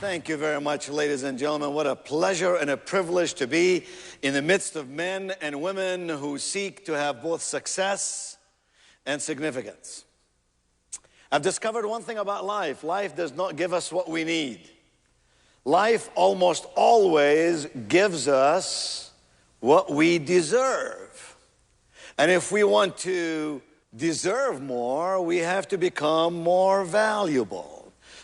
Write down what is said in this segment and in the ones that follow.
Thank you very much, ladies and gentlemen. What a pleasure and a privilege to be in the midst of men and women who seek to have both success and significance. I've discovered one thing about life. Life does not give us what we need. Life almost always gives us what we deserve. And if we want to deserve more, we have to become more valuable.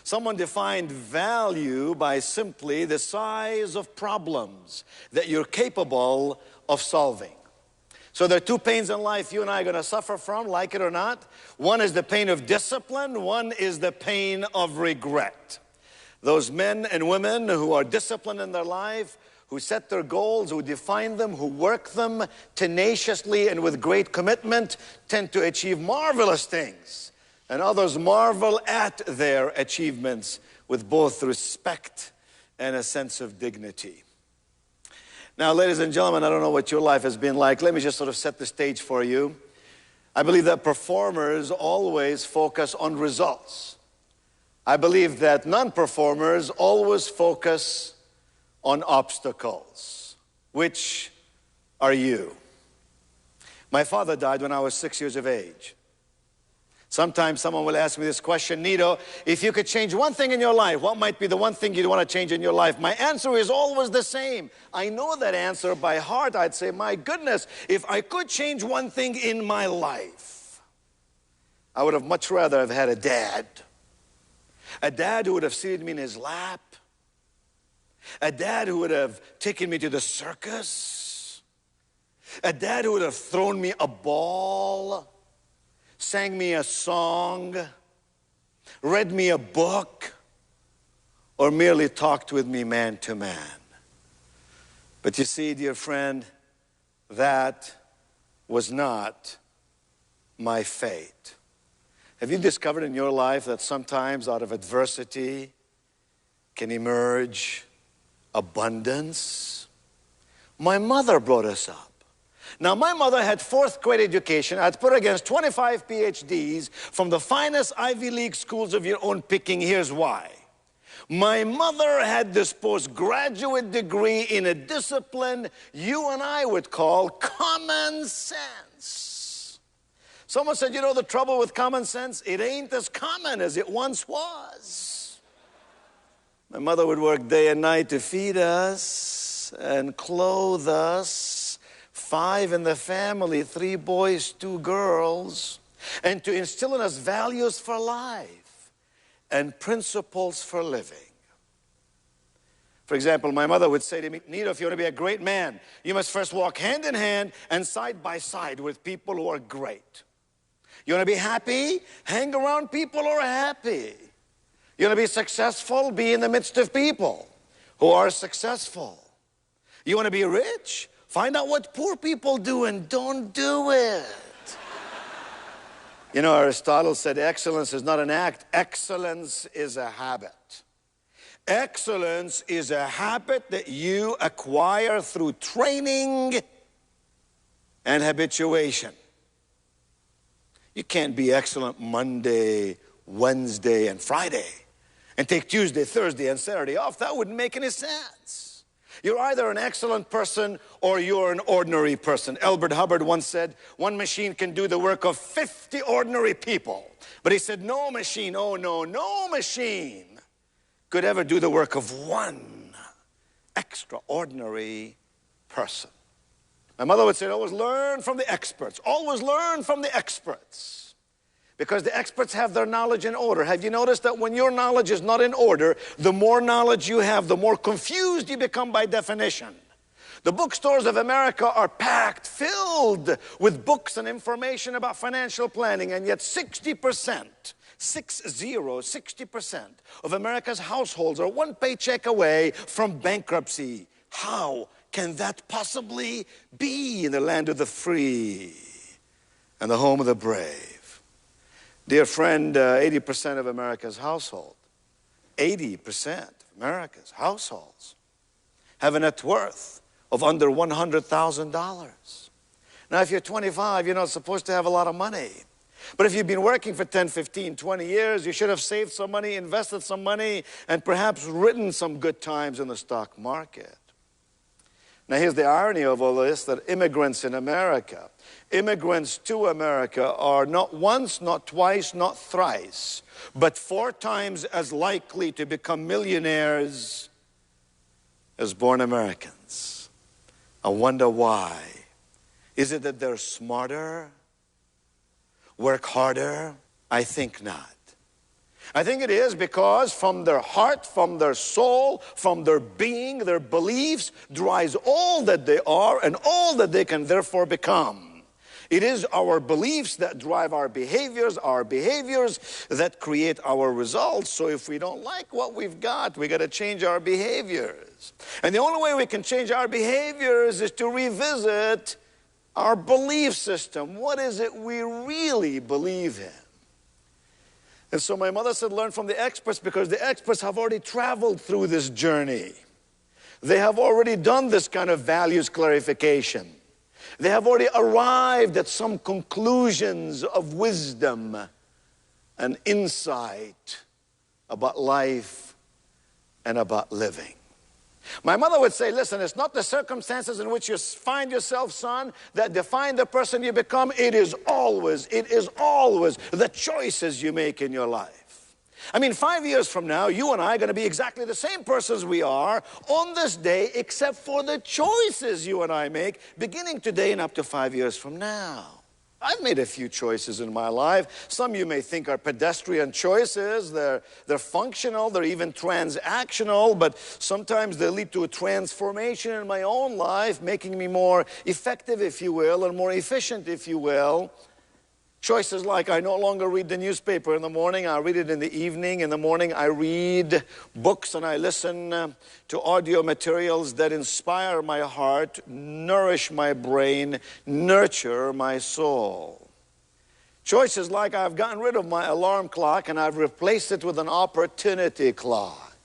Someone defined value by simply the size of problems that you're capable of solving. So there are two pains in life you and I are going to suffer from, like it or not. One is the pain of discipline. One is the pain of regret. Those men and women who are disciplined in their life, who set their goals, who define them, who work them tenaciously and with great commitment, tend to achieve marvelous things. And others marvel at their achievements with both respect and a sense of dignity. Now, ladies and gentlemen, I don't know what your life has been like. Let me just sort of set the stage for you. I believe that performers always focus on results. I believe that non-performers always focus on obstacles. Which are you? My father died when I was 6 years of age. Sometimes someone will ask me this question, Nido, if you could change one thing in your life, what might be the one thing you'd want to change in your life? My answer is always the same. I know that answer by heart. I'd say, my goodness, if I could change one thing in my life, I would have much rather have had a dad. A dad who would have seated me in his lap. A dad who would have taken me to the circus. A dad who would have thrown me a ball. Sang me a song, read me a book, or merely talked with me man to man. But you see, dear friend, that was not my fate. Have you discovered in your life that sometimes out of adversity can emerge abundance? My mother brought us up. Now, my mother had fourth grade education. I'd put her against 25 PhDs from the finest Ivy League schools of your own picking. Here's why. My mother had this postgraduate degree in a discipline you and I would call common sense. Someone said, you know the trouble with common sense? It ain't as common as it once was. My mother would work day and night to feed us and clothe us. 5 in the family, 3 boys, 2 girls, and to instill in us values for life and principles for living. For example, my mother would say to me, Nido, if you want to be a great man, you must first walk hand in hand and side by side with people who are great. You want to be happy? Hang around people who are happy. You want to be successful? Be in the midst of people who are successful. You want to be rich? Find out what poor people do and don't do it. You know, Aristotle said excellence is not an act. Excellence is a habit. Excellence is a habit that you acquire through training and habituation. You can't be excellent Monday, Wednesday, and Friday and take Tuesday, Thursday, and Saturday off. That wouldn't make any sense. You're either an excellent person or you're an ordinary person. Albert Hubbard once said, one machine can do the work of 50 ordinary people. But he said, no machine, no machine could ever do the work of one extraordinary person. My mother would say, always learn from the experts. Always learn from the experts. Because the experts have their knowledge in order. Have you noticed that when your knowledge is not in order, the more knowledge you have, the more confused you become by definition? The bookstores of America are packed, filled with books and information about financial planning, and yet 60% of America's households are one paycheck away from bankruptcy. How can that possibly be in the land of the free and the home of the brave? Dear friend, 80% of America's households, 80% of America's households have a net worth of under $100,000. Now, if you're 25, you're not supposed to have a lot of money. But if you've been working for 10, 15, 20 years, you should have saved some money, invested some money, and perhaps ridden some good times in the stock market. Now here's the irony of all this, that immigrants in America, immigrants to America are not once, not twice, not thrice, but 4 times as likely to become millionaires as born Americans. I wonder why. Is it that they're smarter? Work harder? I think not. I think it is because from their heart, from their soul, from their being, their beliefs derives all that they are and all that they can therefore become. It is our beliefs that drive our behaviors that create our results. So if we don't like what we've got, we got to change our behaviors. And the only way we can change our behaviors is to revisit our belief system. What is it we really believe in? And so my mother said, learn from the experts, because the experts have already traveled through this journey. They have already done this kind of values clarification. They have already arrived at some conclusions of wisdom and insight about life and about living. My mother would say, listen, it's not the circumstances in which you find yourself, son, that define the person you become. It is always the choices you make in your life. I mean, 5 years from now, you and I are going to be exactly the same persons we are on this day, except for the choices you and I make beginning today and up to 5 years from now. I've made a few choices in my life. Some you may think are pedestrian choices. They're functional, they're even transactional, but sometimes they lead to a transformation in my own life, making me more effective, if you will, and more efficient, if you will. Choices like I no longer read the newspaper in the morning, I read it in the evening. In the morning I read books and I listen to audio materials that inspire my heart, nourish my brain, nurture my soul. Choices like I've gotten rid of my alarm clock and I've replaced it with an opportunity clock.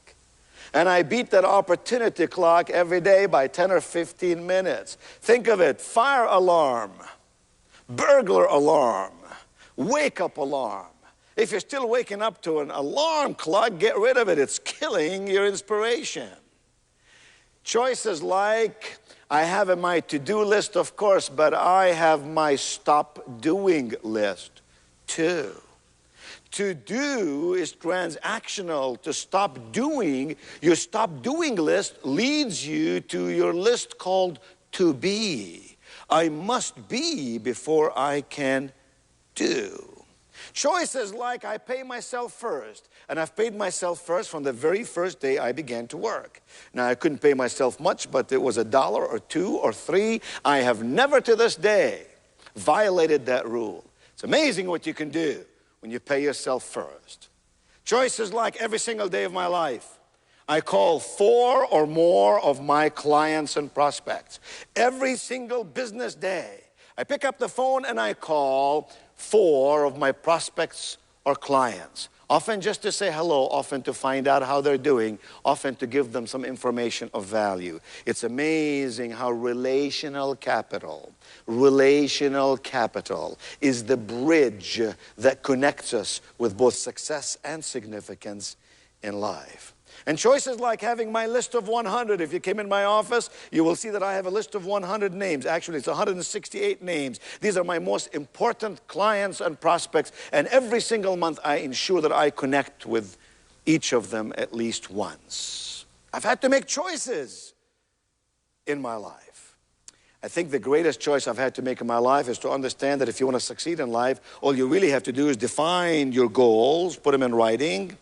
And I beat that opportunity clock every day by 10 or 15 minutes. Think of it, fire alarm, burglar alarm, wake-up alarm. If you're still waking up to an alarm clock, get rid of it. It's killing your inspiration. Choices like, I have in my to-do list, of course, but I have my stop-doing list, too. To do is transactional. To stop doing, your stop-doing list leads you to your list called to be. I must be before I can do. Choices like I pay myself first, and I've paid myself first from the very first day I began to work. Now I couldn't pay myself much, but it was $1 or $2 or $3. I have never to this day violated that rule. It's amazing what you can do when you pay yourself first. Choices like every single day of my life, I call 4 or more of my clients and prospects. Every single business day, I pick up the phone and I call 4 of my prospects or clients. Often just to say hello, often to find out how they're doing, often to give them some information of value. It's amazing how relational capital is the bridge that connects us with both success and significance in life. And choices like having my list of 100. If you came in my office, you will see that I have a list of 100 names. Actually, it's 168 names. These are my most important clients and prospects. And every single month, I ensure that I connect with each of them at least once. I've had to make choices in my life. I think the greatest choice I've had to make in my life is to understand that if you want to succeed in life, all you really have to do is define your goals, put them in writing,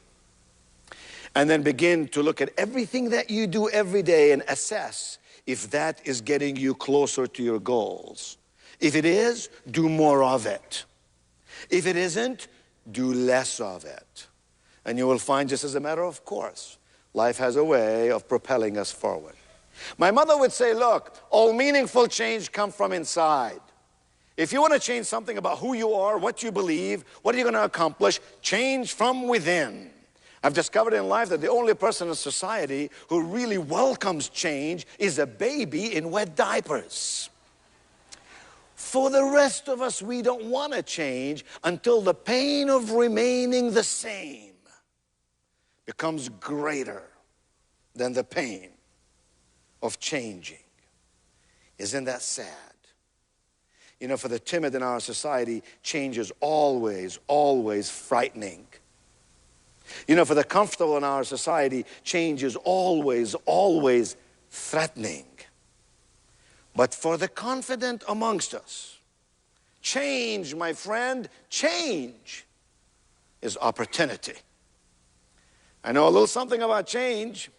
and then begin to look at everything that you do every day and assess if that is getting you closer to your goals. If it is, do more of it. If it isn't, do less of it. And you will find, just as a matter of course, life has a way of propelling us forward. My mother would say, look, all meaningful change comes from inside. If you want to change something about who you are, what you believe, what are you going to accomplish, change from within. I've discovered in life that the only person in society who really welcomes change is a baby in wet diapers. For the rest of us, we don't want to change until the pain of remaining the same becomes greater than the pain of changing. Isn't that sad? You know, for the timid in our society, change is always, always frightening. You know, for the comfortable in our society, change is always, always threatening. But for the confident amongst us, change, my friend, change is opportunity. I know a little something about change.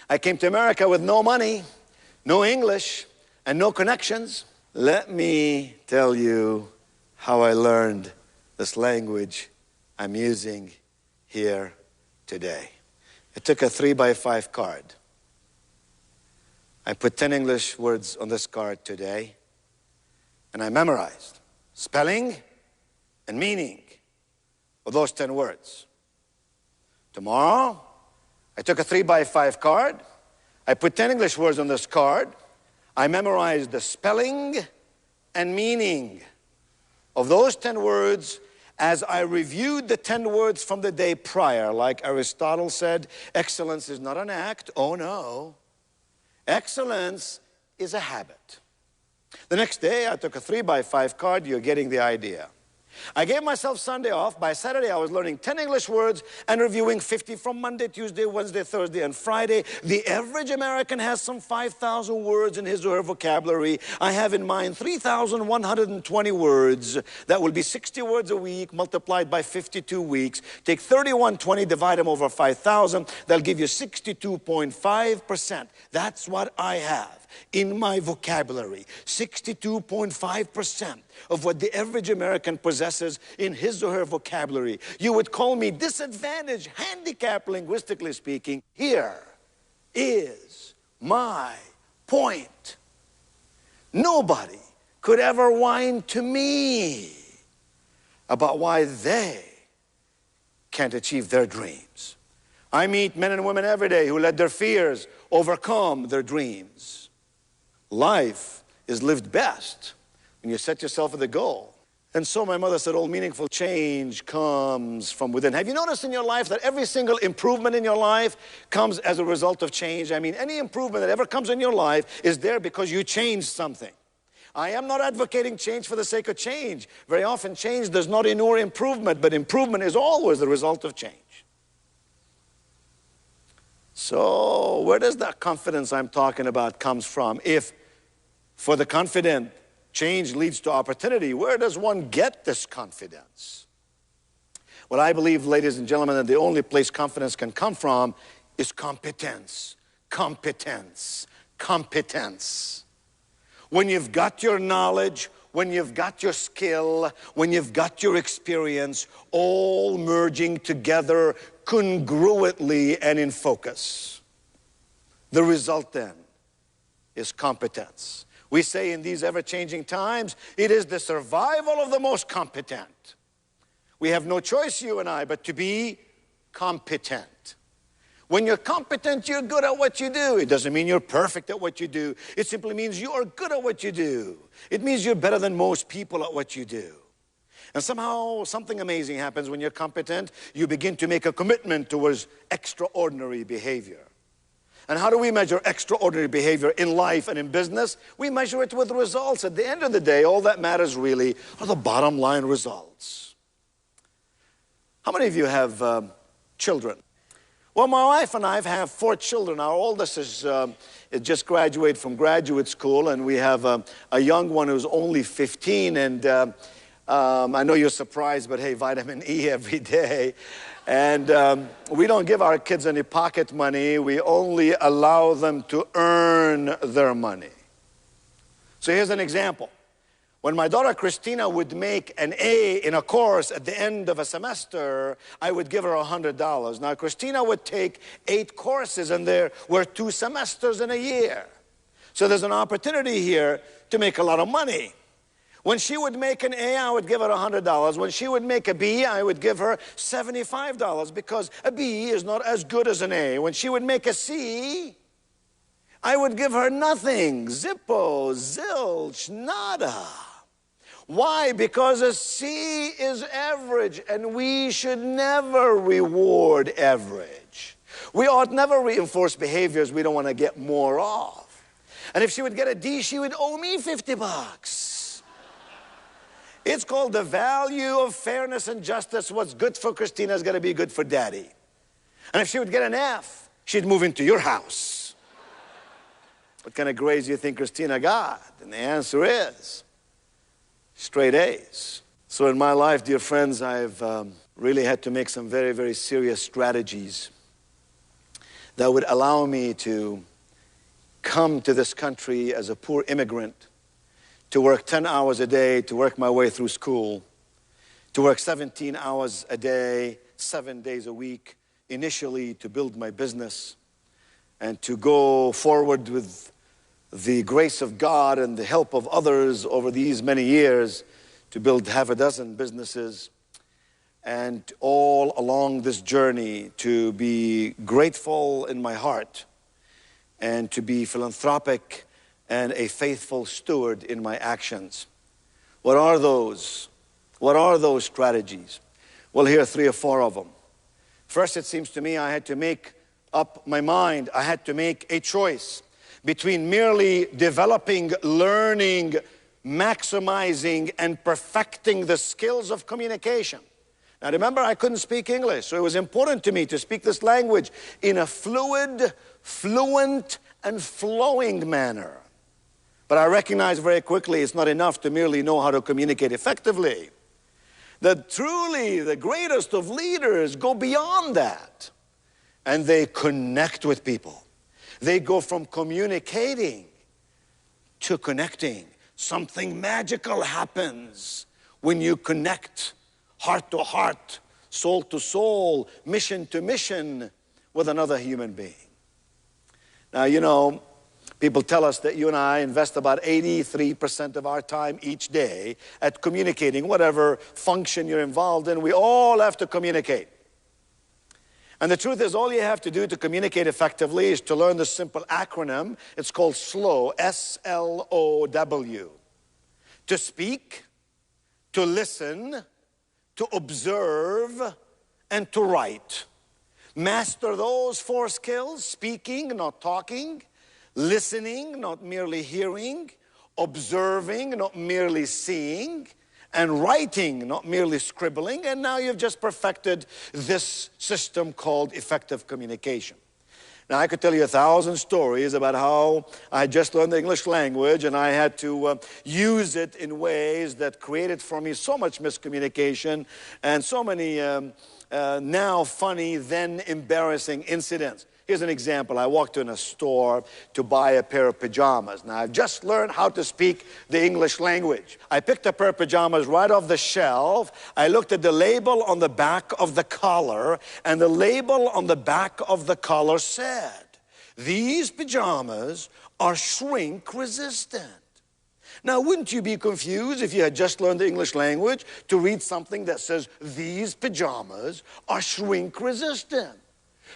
I came to America with no money, no English, and no connections. Let me tell you how I learned this language I'm using here today. I took a 3x5 card. I put 10 English words on this card today, and I memorized spelling and meaning of those 10 words. Tomorrow, I took a 3x5 card. I put 10 English words on this card. I memorized the spelling and meaning of those 10 words as I reviewed the 10 words from the day prior. Like Aristotle said, excellence is not an act. Oh no. Excellence is a habit. The next day, I took a 3x5 card. You're getting the idea. I gave myself Sunday off. By Saturday, I was learning 10 English words and reviewing 50 from Monday, Tuesday, Wednesday, Thursday, and Friday. The average American has some 5,000 words in his or her vocabulary. I have in mind 3,120 words. That will be 60 words a week multiplied by 52 weeks. Take 3,120, divide them over 5,000. That'll give you 62.5%. That's what I have in my vocabulary. 62.5% of what the average American possesses in his or her vocabulary. You would call me disadvantaged, handicapped, linguistically speaking. Here is my point. Nobody could ever whine to me about why they can't achieve their dreams. I meet men and women every day who let their fears overcome their dreams. Life is lived best when you set yourself at the goal. And so my mother said, all meaningful change comes from within. Have you noticed in your life that every single improvement in your life comes as a result of change? I mean, any improvement that ever comes in your life is there because you changed something. I am not advocating change for the sake of change. Very often change does not inure improvement, but improvement is always the result of change. So where does that confidence I'm talking about comes from? If for the confident, change leads to opportunity, where does one get this confidence? Well, I believe, ladies and gentlemen, that the only place confidence can come from is competence. Competence. Competence. When you've got your knowledge, when you've got your skill, when you've got your experience, all merging together congruently and in focus. The result then is competence. We say in these ever-changing times, it is the survival of the most competent. We have no choice, you and I, but to be competent. When you're competent, you're good at what you do. It doesn't mean you're perfect at what you do. It simply means you are good at what you do. It means you're better than most people at what you do. And somehow something amazing happens when you're competent. You begin to make a commitment towards extraordinary behavior. And how do we measure extraordinary behavior in life and in business? We measure it with results. At the end of the day, all that matters really are the bottom line results. How many of you have children? Well, my wife and I have 4 children. Our oldest is just graduated from graduate school, and we have a young one who's only 15. And I know you're surprised, but hey, vitamin E every day. And we don't give our kids any pocket money. We only allow them to earn their money. So here's an example. When my daughter Christina would make an A in a course at the end of a semester, I would give her $100. Now, Christina would take 8 courses, and there were 2 semesters in a year. So there's an opportunity here to make a lot of money. When she would make an A, I would give her $100. When she would make a B, I would give her $75 because a B is not as good as an A. When she would make a C, I would give her nothing. Zippo, zilch, nada. Why? Because a C is average, and we should never reward average. We ought never reinforce behaviors we don't want to get more of. And if she would get a D, she would owe me $50. It's called the value of fairness and justice. What's good for Christina is going to be good for Daddy. And if she would get an F, she'd move into your house. What kind of grades do you think Christina got? And the answer is straight A's. So in my life, dear friends, I've really had to make some very, very serious strategies that would allow me to come to this country as a poor immigrant, to work 10 hours a day, to work my way through school, to work 17 hours a day, 7 days a week, initially to build my business, and to go forward with the grace of God and the help of others over these many years to build half a dozen businesses, and all along this journey to be grateful in my heart and to be philanthropic and a faithful steward in my actions. What are those? What are those strategies? Well, here are 3 or 4 of them. First, it seems to me I had to make up my mind. I had to make a choice between merely developing, learning, maximizing, and perfecting the skills of communication. Now remember, I couldn't speak English, so it was important to me to speak this language in a fluid, fluent, and flowing manner. But I recognized very quickly it's not enough to merely know how to communicate effectively. That truly the greatest of leaders go beyond that. And they connect with people. They go from communicating to connecting. Something magical happens when you connect heart to heart, soul to soul, mission to mission with another human being. Now, you know, people tell us that you and I invest about 83% of our time each day at communicating, whatever function you're involved in. We all have to communicate. And the truth is, all you have to do to communicate effectively is to learn this simple acronym. It's called SLOW, S-L-O-W. To speak, to listen, to observe, and to write. Master those 4 skills: speaking, not talking; listening, not merely hearing; observing, not merely seeing; and writing, not merely scribbling. And now you've just perfected this system called effective communication. Now, I could tell you 1,000 stories about how I just learned the English language and I had to use it in ways that created for me so much miscommunication and so many now funny, then embarrassing incidents. Here's an example. I walked in a store to buy a pair of pajamas. Now, I've just learned how to speak the English language. I picked a pair of pajamas right off the shelf. I looked at the label on the back of the collar, and the label on the back of the collar said, "These pajamas are shrink resistant." Now, wouldn't you be confused if you had just learned the English language to read something that says, "These pajamas are shrink resistant"?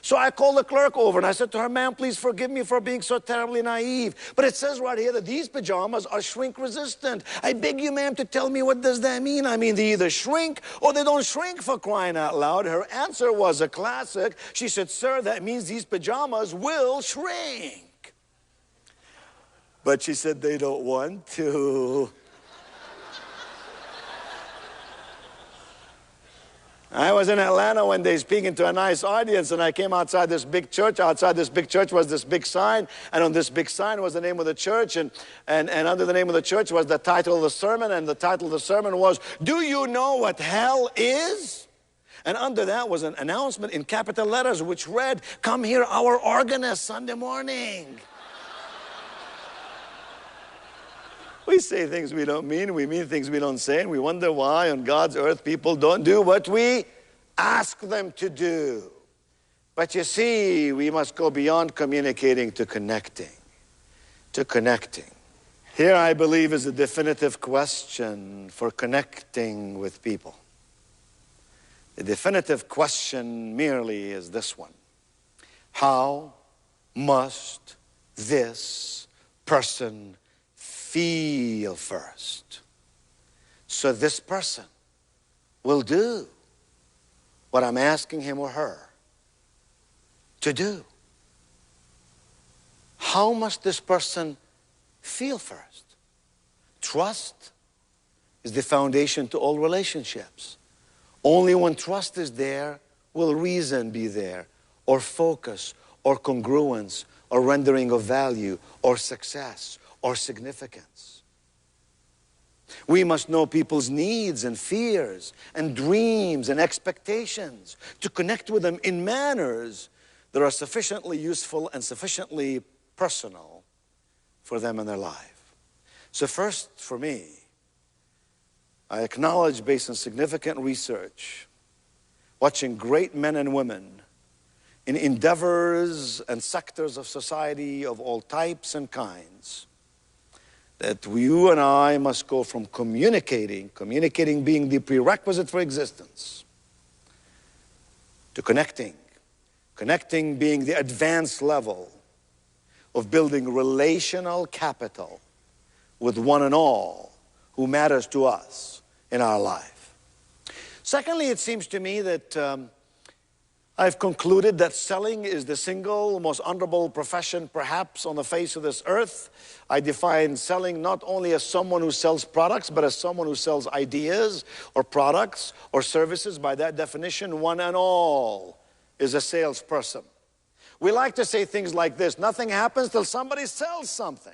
So I called the clerk over and I said to her, "Ma'am, please forgive me for being so terribly naive, but it says right here that these pajamas are shrink resistant. I beg you, ma'am, to tell me, what does that mean? I mean, they either shrink or they don't shrink, for crying out loud." Her answer was a classic. She said, "Sir, that means these pajamas will shrink." But she said they don't want to. I was in Atlanta one day speaking to a nice audience, and I came outside this big church. Outside this big church was this big sign, and on this big sign was the name of the church, and under the name of the church was the title of the sermon, and the title of the sermon was, "Do you know what hell is?" And under that was an announcement in capital letters which read, "Come hear our organist Sunday morning." We say things we don't mean, we mean things we don't say, and we wonder why on God's earth people don't do what we ask them to do. But you see, we must go beyond communicating to connecting. To connecting. Here, I believe, is a definitive question for connecting with people. The definitive question merely is this one: how must this person feel first? So this person will do what I'm asking him or her to do. How must this person feel first? Trust is the foundation to all relationships. Only when trust is there will reason be there, or focus, or congruence, or rendering of value, or success, or significance. We must know people's needs and fears and dreams and expectations to connect with them in manners that are sufficiently useful and sufficiently personal for them in their life. So first, for me, I acknowledge, based on significant research, watching great men and women in endeavors and sectors of society of all types and kinds, that you and I must go from communicating being the prerequisite for existence, to connecting being the advanced level of building relational capital with one and all who matters to us in our life. Secondly, it seems to me that I've concluded that selling is the single most honorable profession perhaps on the face of this earth. I define selling not only as someone who sells products, but as someone who sells ideas or products or services. By that definition, one and all is a salesperson. We like to say things like this: nothing happens till somebody sells something.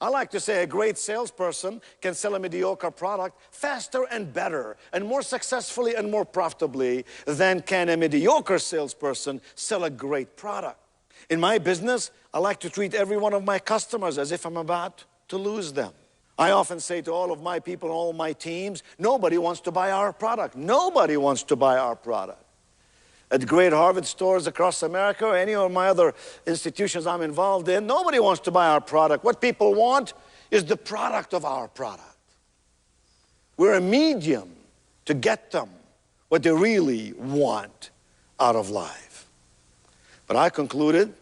I like to say a great salesperson can sell a mediocre product faster and better and more successfully and more profitably than can a mediocre salesperson sell a great product. In my business, I like to treat every one of my customers as if I'm about to lose them. I often say to all of my people, all of my teams, nobody wants to buy our product. Nobody wants to buy our product. At great Harvard stores across America or any of my other institutions I'm involved in, nobody wants to buy our product. What people want is the product of our product. We're a medium to get them what they really want out of life. But I concluded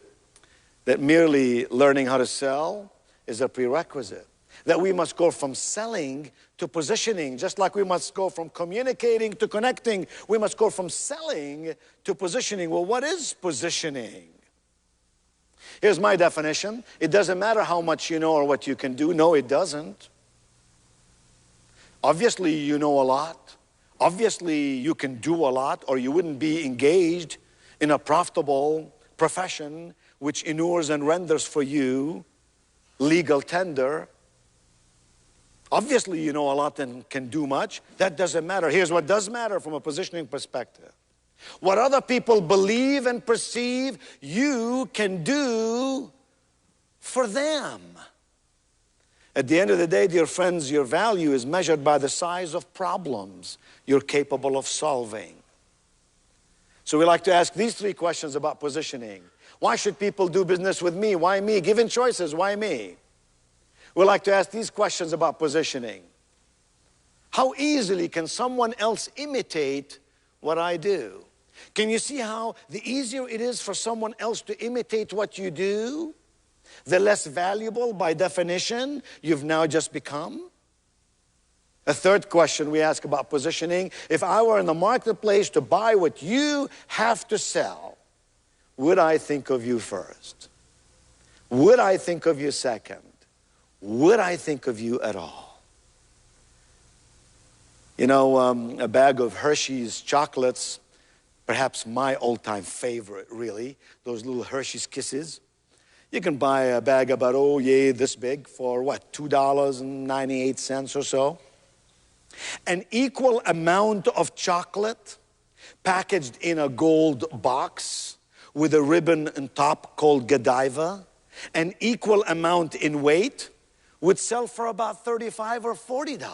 that merely learning how to sell is a prerequisite, that we must go from selling to positioning. Just like we must go from communicating to connecting, we must go from selling to positioning. Well, what is positioning? Here's my definition. It doesn't matter how much you know or what you can do. No, it doesn't. Obviously, you know a lot. Obviously, you can do a lot, or you wouldn't be engaged in a profitable profession which inures and renders for you legal tender. Obviously, you know a lot and can do much. That doesn't matter. Here's what does matter from a positioning perspective. What other people believe and perceive you can do for them. At the end of the day, dear friends, your value is measured by the size of problems you're capable of solving. So we like to ask these three questions about positioning. Why should people do business with me? Why me? Given choices, why me? We like to ask these questions about positioning. How easily can someone else imitate what I do? Can you see how the easier it is for someone else to imitate what you do, the less valuable by definition you've now just become? A third question we ask about positioning: if I were in the marketplace to buy what you have to sell, would I think of you first? Would I think of you second? Would I think of you at all? You know, a bag of Hershey's chocolates, perhaps my all-time favorite, really, those little Hershey's Kisses. You can buy a bag about, this big for what, $2.98 or so. An equal amount of chocolate packaged in a gold box with a ribbon on top called Godiva, an equal amount in weight, would sell for about $35 or $40.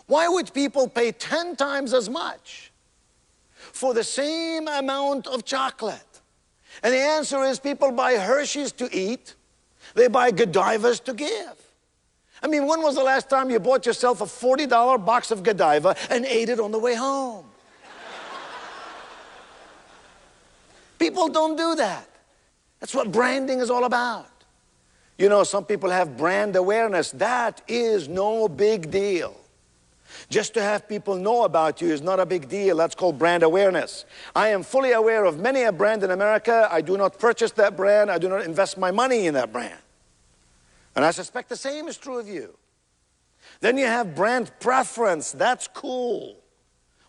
Why would people pay 10 times as much for the same amount of chocolate? And the answer is people buy Hershey's to eat, they buy Godivas to give. I mean, when was the last time you bought yourself a $40 box of Godiva and ate it on the way home? People don't do that. That's what branding is all about. You know, some people have brand awareness. That is no big deal. Just to have people know about you is not a big deal. That's called brand awareness. I am fully aware of many a brand in America. I do not purchase that brand. I do not invest my money in that brand. And I suspect the same is true of you. Then you have brand preference. That's cool.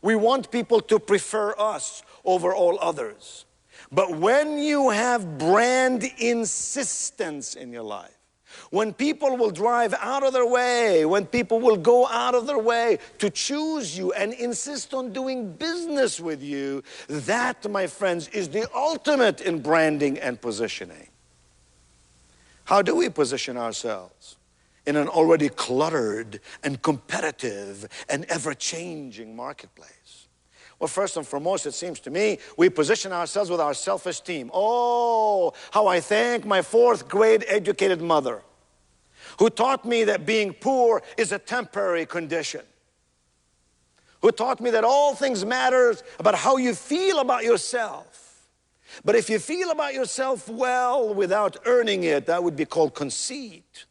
We want people to prefer us over all others. But when you have brand insistence in your life, when people will drive out of their way, when people will go out of their way to choose you and insist on doing business with you, that, my friends, is the ultimate in branding and positioning. How do we position ourselves in an already cluttered and competitive and ever-changing marketplace? Well, first and foremost, it seems to me, we position ourselves with our self-esteem. Oh, how I thank my fourth grade educated mother, who taught me that being poor is a temporary condition, who taught me that all things matter about how you feel about yourself. But if you feel about yourself well without earning it, that would be called conceit.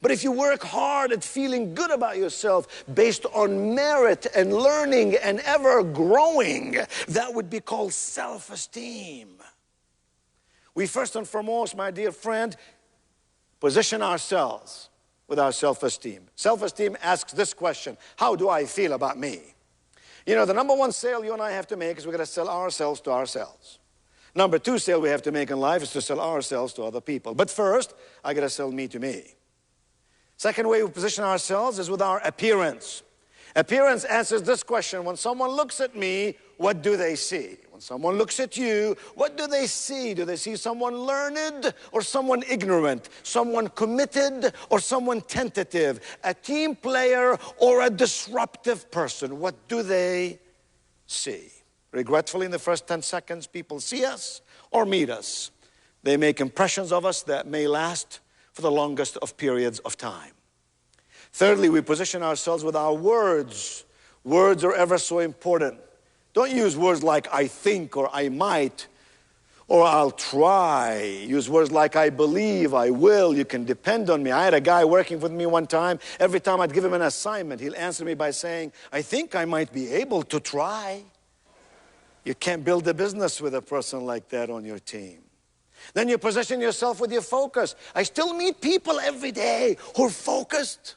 But if you work hard at feeling good about yourself based on merit and learning and ever growing, that would be called self-esteem. We first and foremost, my dear friend, position ourselves with our self-esteem. Self-esteem asks this question: how do I feel about me? You know, the number one sale you and I have to make is we're going to sell ourselves to ourselves. Number two sale we have to make in life is to sell ourselves to other people. But first, I got to sell me to me. Second way we position ourselves is with our appearance. Appearance answers this question: when someone looks at me, what do they see? When someone looks at you, what do they see? Do they see someone learned or someone ignorant? Someone committed or someone tentative? A team player or a disruptive person? What do they see? Regretfully, in the first 10 seconds, people see us or meet us. They make impressions of us that may last for the longest of periods of time. Thirdly, we position ourselves with our words. Words are ever so important. Don't use words like I think or I might or I'll try. Use words like I believe, I will, you can depend on me. I had a guy working with me one time. Every time I'd give him an assignment, he'll answer me by saying, I think I might be able to try. You can't build a business with a person like that on your team. Then you position yourself with your focus. I still meet people every day who are focused.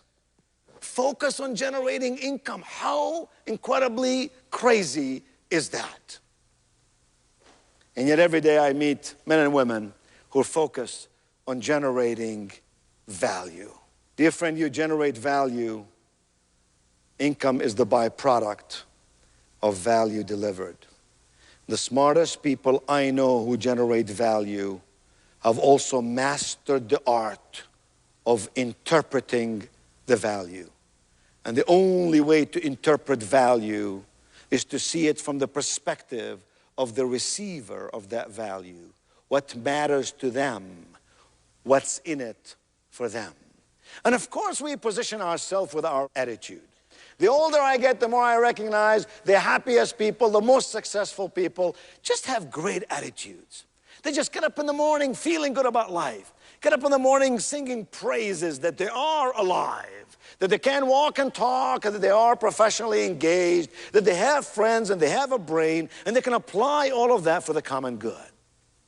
Focus on generating income. How incredibly crazy is that? And yet every day I meet men and women who are focused on generating value. Dear friend, you generate value. Income is the byproduct of value delivered. The smartest people I know who generate value have also mastered the art of interpreting the value. And the only way to interpret value is to see it from the perspective of the receiver of that value. What matters to them, what's in it for them. And of course we position ourselves with our attitude. The older I get, the more I recognize the happiest people, the most successful people, just have great attitudes. They just get up in the morning feeling good about life. Get up in the morning singing praises that they are alive, that they can walk and talk, and that they are professionally engaged, that they have friends and they have a brain, and they can apply all of that for the common good.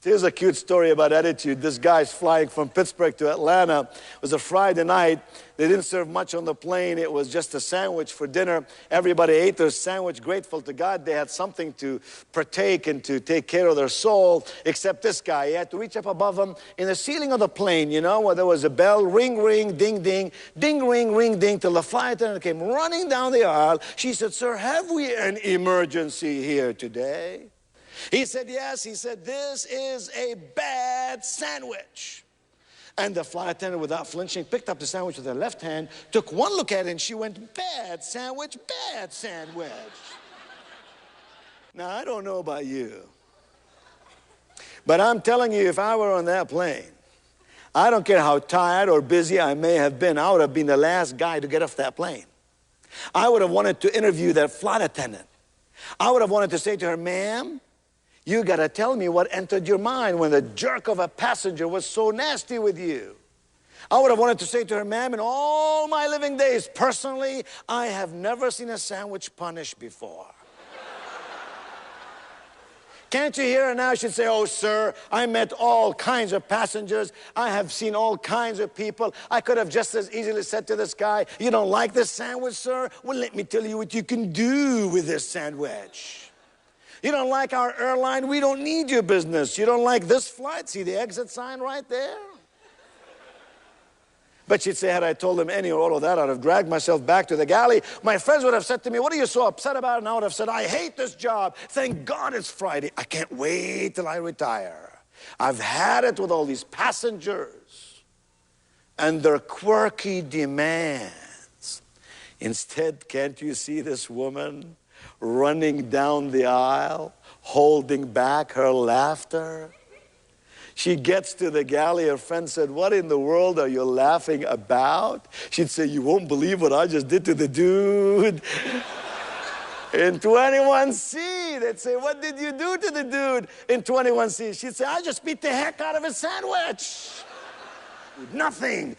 Here's a cute story about attitude. This guy's flying from Pittsburgh to Atlanta. It was a Friday night. They didn't serve much on the plane. It was just a sandwich for dinner. Everybody ate their sandwich, grateful to God they had something to partake and to take care of their soul, except this guy. He had to reach up above him in the ceiling of the plane, you know, where there was a bell, ring, ring, ding, ding, ding, ring, ding, till the flight attendant came running down the aisle. She said, "Sir, have we an emergency here today?" He said, "Yes." He said, "This is a bad sandwich." And the flight attendant, without flinching, picked up the sandwich with her left hand, took one look at it, and she went, "Bad sandwich, bad sandwich." Now, I don't know about you, but I'm telling you, if I were on that plane, I don't care how tired or busy I may have been, I would have been the last guy to get off that plane. I would have wanted to interview that flight attendant. I would have wanted to say to her, "Ma'am, You got to tell me what entered your mind when the jerk of a passenger was so nasty with you. I would have wanted to say to her, ma'am, in all my living days, personally, I have never seen a sandwich punished before. Can't you hear her now? She'd say, oh, sir, I met all kinds of passengers. I have seen all kinds of people. I could have just as easily said to this guy, you don't like this sandwich, sir? Well, let me tell you what you can do with this sandwich. You don't like our airline? We don't need your business. You don't like this flight? See the exit sign right there? But she'd say, had I told him any or all of that, I'd have dragged myself back to the galley. My friends would have said to me, what are you so upset about? And I would have said, I hate this job. Thank God it's Friday. I can't wait till I retire. I've had it with all these passengers and their quirky demands. Instead, can't you see this woman running down the aisle, holding back her laughter? She gets to the galley, her friend said, what in the world are you laughing about? She'd say, you won't believe what I just did to the dude. In 21C, they'd say, what did you do to the dude in 21C? She'd say, I just beat the heck out of his sandwich. Nothing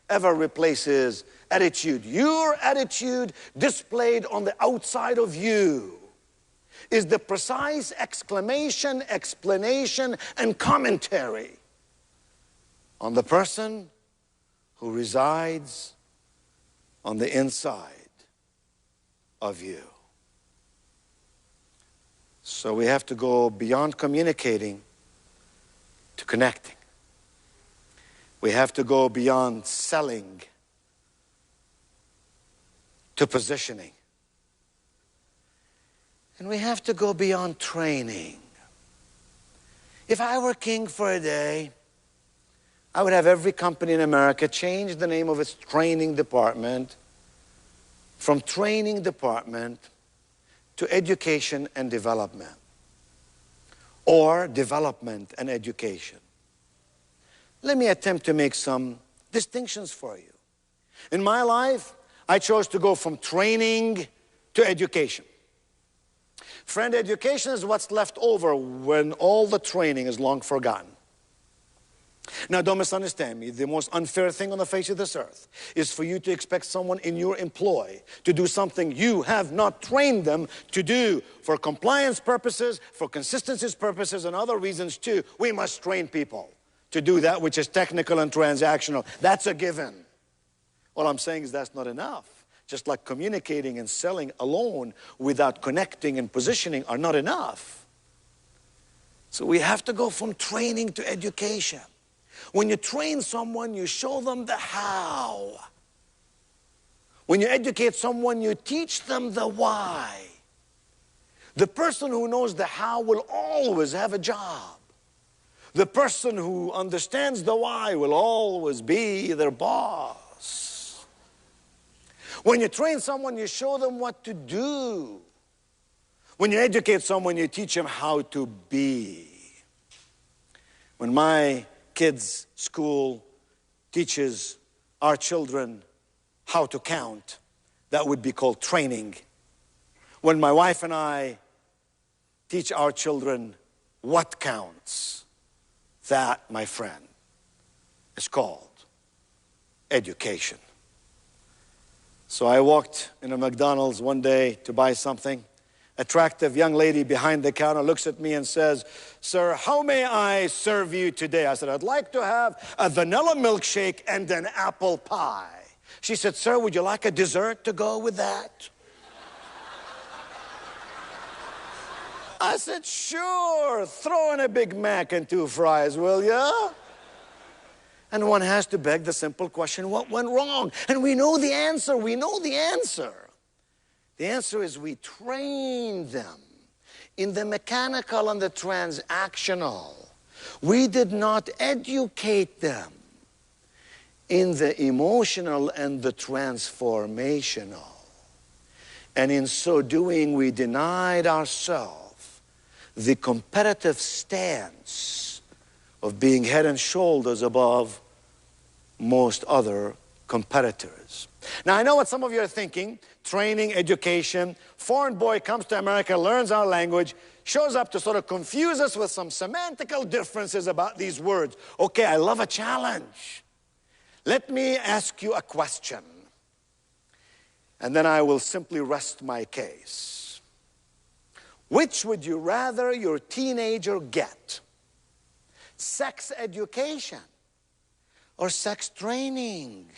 ever replaces attitude. Your attitude displayed on the outside of you is the precise exclamation, explanation, and commentary on the person who resides on the inside of you. So we have to go beyond communicating to connecting. We have to go beyond selling to positioning. And we have to go beyond training. If I were king for a day, I would have every company in America change the name of its training department from training department to education and development, or development and education. Let me attempt to make some distinctions for you. In my life, I chose to go from training to education. Friend, education is what's left over when all the training is long forgotten. Now, don't misunderstand me. The most unfair thing on the face of this earth is for you to expect someone in your employ to do something you have not trained them to do. For compliance purposes, for consistency purposes, and other reasons too, we must train people to do that which is technical and transactional. That's a given. All I'm saying is that's not enough. Just like communicating and selling alone without connecting and positioning are not enough. So we have to go from training to education. When you train someone, you show them the how. When you educate someone, you teach them the why. The person who knows the how will always have a job. The person who understands the why will always be their boss. When you train someone, you show them what to do. When you educate someone, you teach them how to be. When my kids' school teaches our children how to count, that would be called training. When my wife and I teach our children what counts, that, my friend, is called education. So I walked in a McDonald's one day to buy something. Attractive young lady behind the counter looks at me and says, sir, how may I serve you today? I said, I'd like to have a vanilla milkshake and an apple pie. She said, sir, would you like a dessert to go with that? I said, sure, throw in a Big Mac and 2 fries, will ya? And one has to beg the simple question, what went wrong? And we know the answer. We know the answer. The answer is we trained them in the mechanical and the transactional. We did not educate them in the emotional and the transformational. And in so doing, we denied ourselves the competitive stance of being head and shoulders above most other competitors. Now, I know what some of you are thinking: training, education. Foreign boy comes to America, learns our language, shows up to sort of confuse us with some semantical differences about these words. Okay, I love a challenge. Let me ask you a question, and then I will simply rest my case. Which would you rather your teenager get? Sex education or sex training?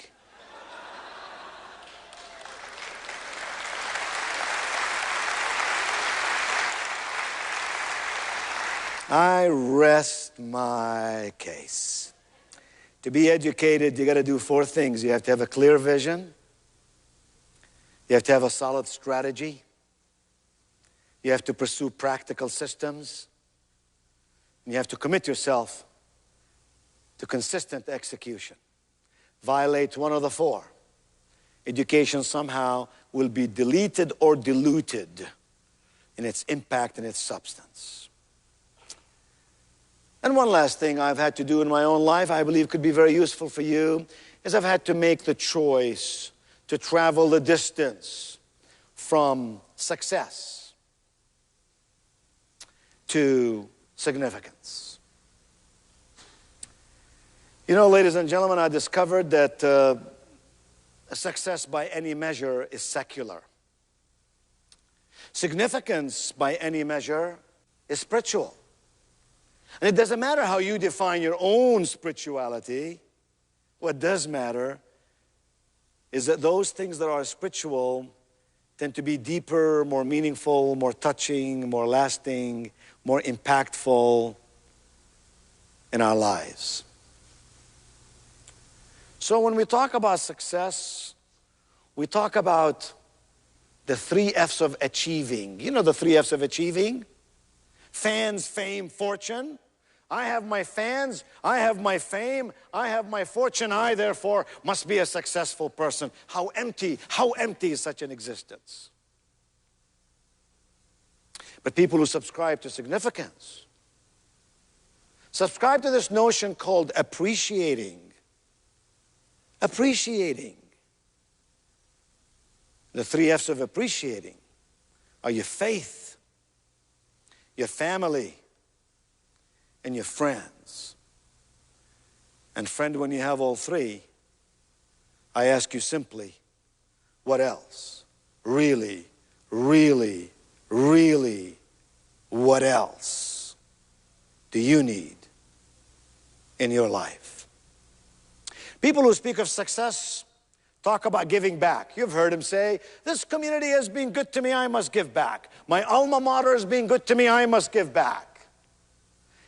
I rest my case. To be educated, you got to do 4 things. You have to have a clear vision. You have to have a solid strategy. You have to pursue practical systems. And you have to commit yourself to consistent execution. Violate one of the 4. Education somehow will be deleted or diluted in its impact and its substance. And one last thing I've had to do in my own life, I believe could be very useful for you, is I've had to make the choice to travel the distance from success to significance. You know, ladies and gentlemen, I discovered that success by any measure is secular. Significance by any measure is spiritual. And it doesn't matter how you define your own spirituality. What does matter is that those things that are spiritual tend to be deeper, more meaningful, more touching, more lasting, more impactful in our lives. So when we talk about success, we talk about the 3 F's of achieving. You know the 3 F's of achieving? Fans, fame, fortune. I have my fans, I have my fame, I have my fortune, I therefore must be a successful person. How empty is such an existence? But people who subscribe to significance subscribe to this notion called appreciating. Appreciating. The 3 F's of appreciating are your faith, your family, and your friends. And friend, when you have all 3, I ask you simply, what else? Really, really, really, what else do you need in your life? People who speak of success talk about giving back. You've heard him say, this community has been good to me, I must give back. My alma mater has been good to me, I must give back.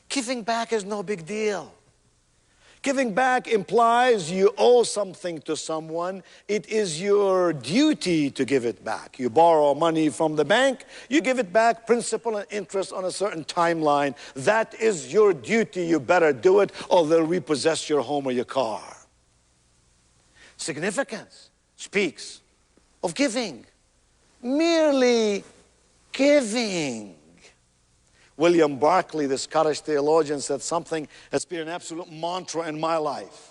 Giving back is no big deal. Giving back implies you owe something to someone. It is your duty to give it back. You borrow money from the bank, you give it back, principal and interest on a certain timeline. That is your duty. You better do it or they'll repossess your home or your car. Significance speaks of giving. Merely giving. William Barclay, the Scottish theologian, said something that's been an absolute mantra in my life.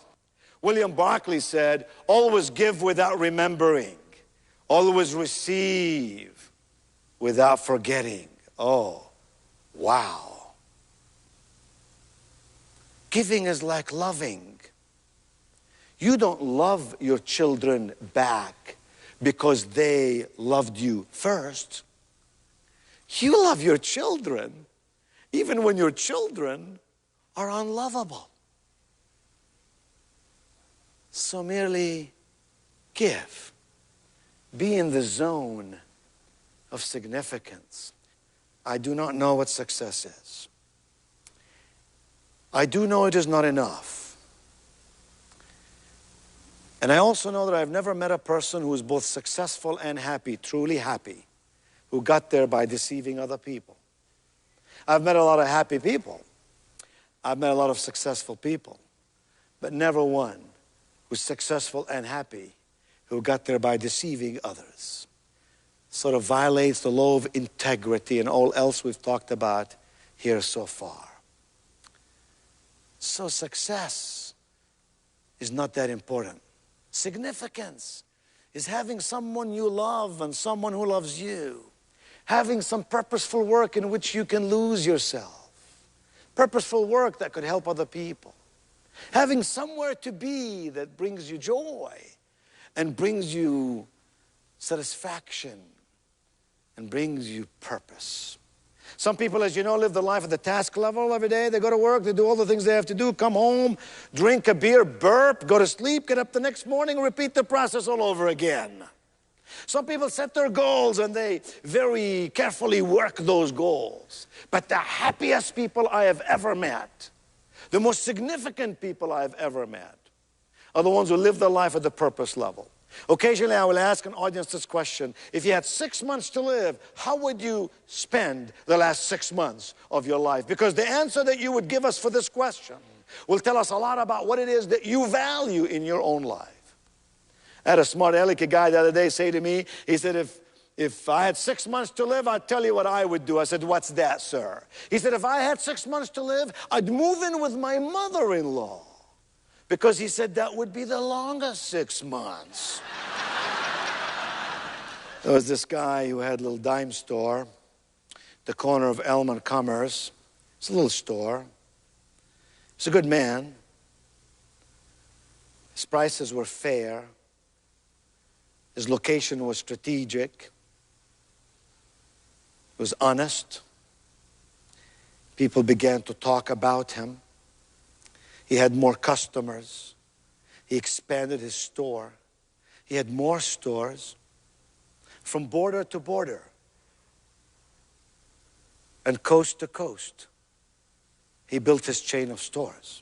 William Barclay said, always give without remembering. Always receive without forgetting. Oh, wow. Giving is like loving. You don't love your children back because they loved you first. You love your children even when your children are unlovable. So merely give. Be in the zone of significance. I do not know what success is. I do know it is not enough. And I also know that I've never met a person who is both successful and happy, truly happy, who got there by deceiving other people. I've met a lot of happy people. I've met a lot of successful people, but never one who's successful and happy who got there by deceiving others. Sort of violates the law of integrity and all else we've talked about here so far. So success is not that important. Significance is having someone you love and someone who loves you. Having some purposeful work in which you can lose yourself. Purposeful work that could help other people. Having somewhere to be that brings you joy and brings you satisfaction and brings you purpose. Some people, as you know, live their life at the task level every day. They go to work, they do all the things they have to do, come home, drink a beer, burp, go to sleep, get up the next morning, repeat the process all over again. Some people set their goals and they very carefully work those goals. But the happiest people I have ever met, the most significant people I have ever met, are the ones who live their life at the purpose level. Occasionally I will ask an audience this question: if you had 6 months to live, how would you spend the last 6 months of your life? Because the answer that you would give us for this question will tell us a lot about what it is that you value in your own life. I had a smart alecky guy the other day say to me, he said, if I had 6 months to live, I'd tell you what I would do. I said, what's that, sir? He said, if I had 6 months to live, I'd move in with my mother-in-law. Because he said that would be the longest 6 months. There was this guy who had a little dime store, the corner of Elm and Commerce. It's a little store. He's a good man. His prices were fair. His location was strategic. It was honest. People began to talk about him. He had more customers. He expanded his store. He had more stores from border to border and coast to coast. He built his chain of stores.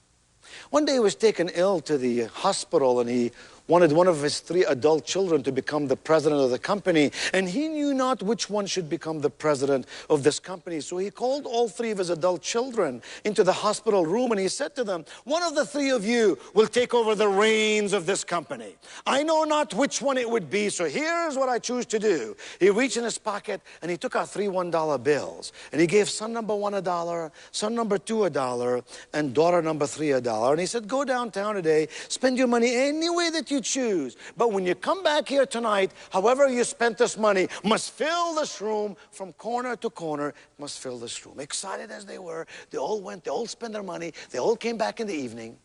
One day he was taken ill to the hospital and he wanted one of his 3 adult children to become the president of the company, and he knew not which one should become the president of this company. So he called all 3 of his adult children into the hospital room and he said to them, one of the 3 of you will take over the reins of this company. I know not which one it would be, so here's what I choose to do. He reached in his pocket and he took out 3 $1 bills and he gave son number 1 $1, son number 2 $1, and daughter number 3 $1. And he said, go downtown today, spend your money any way that you choose. But when you come back here tonight, however you spent this money must fill this room from corner to corner, must fill this room. Excited as they were, they all went, they all spent their money, they all came back in the evening.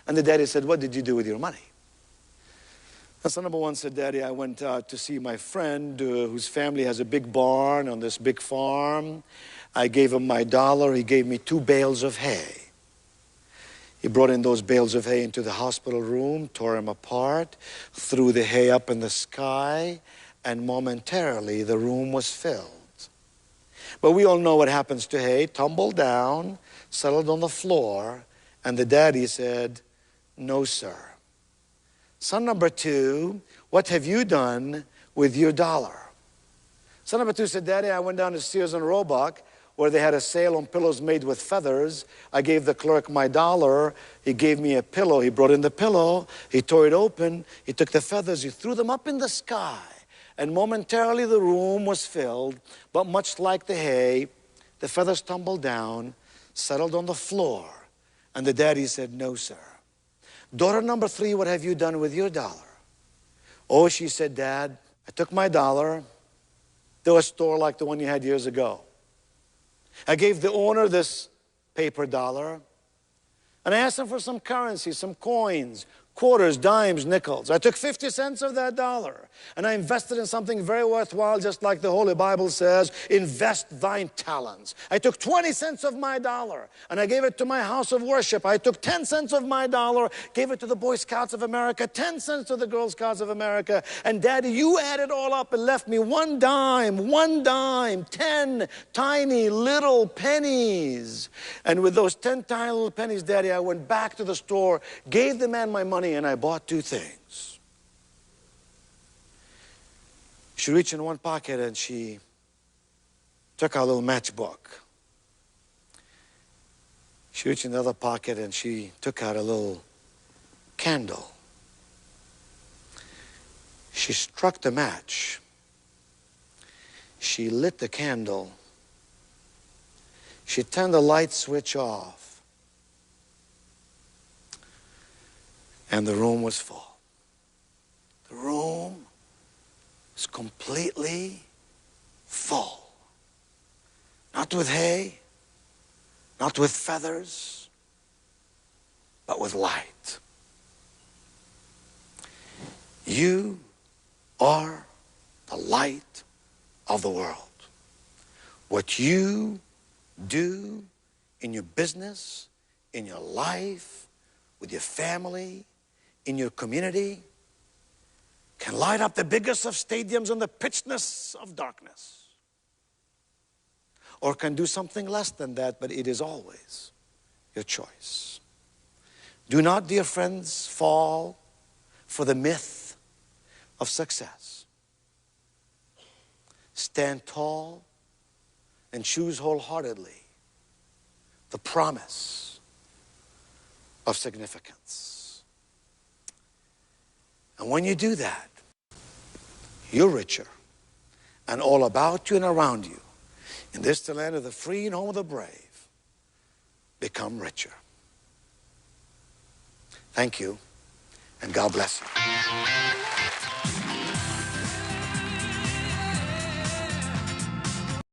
And the daddy said, what did you do with your money? And son number 1 said, Daddy, I went out to see my friend whose family has a big barn on this big farm. I gave him my $1. He gave me 2 bales of hay. He brought in those bales of hay into the hospital room, tore them apart, threw the hay up in the sky, and momentarily the room was filled. But we all know what happens to hay. Tumbled down, settled on the floor, and the daddy said, no, sir. Son number 2, what have you done with your $1? Son number 2 said, Daddy, I went down to Sears and Roebuck, where they had a sale on pillows made with feathers. I gave the clerk my $1. He gave me a pillow. He brought in the pillow. He tore it open. He took the feathers. He threw them up in the sky. And momentarily the room was filled. But much like the hay, the feathers tumbled down, settled on the floor. And the daddy said, no, sir. Daughter number 3, what have you done with your $1? Oh, she said, Dad, I took my $1 to a store like the one you had years ago. I gave the owner this paper $1, and I asked him for some currency, some coins, quarters, dimes, nickels. I took 50 cents of that $1, and I invested in something very worthwhile, just like the Holy Bible says, invest thine talents. I took 20 cents of my $1, and I gave it to my house of worship. I took 10 cents of my $1, gave it to the Boy Scouts of America, 10 cents to the Girl Scouts of America, and Daddy, you added all up and left me 1 dime, 10 tiny little pennies. And with those 10 tiny little pennies, Daddy, I went back to the store, gave the man my money, and I bought 2 things. She reached in one pocket and she took out a little matchbook. She reached in the other pocket and she took out a little candle. She struck the match. She lit the candle. She turned the light switch off. And the room was full. The room is completely full. Not with hay, not with feathers, but with light. You are the light of the world. What you do in your business, in your life, with your family, in your community, can light up the biggest of stadiums in the pitchness of darkness. Or can do something less than that, but it is always your choice. Do not, dear friends, fall for the myth of success. Stand tall and choose wholeheartedly the promise of significance. And when you do that, you're richer. And all about you and around you, in this the land of the free and home of the brave, become richer. Thank you, and God bless you.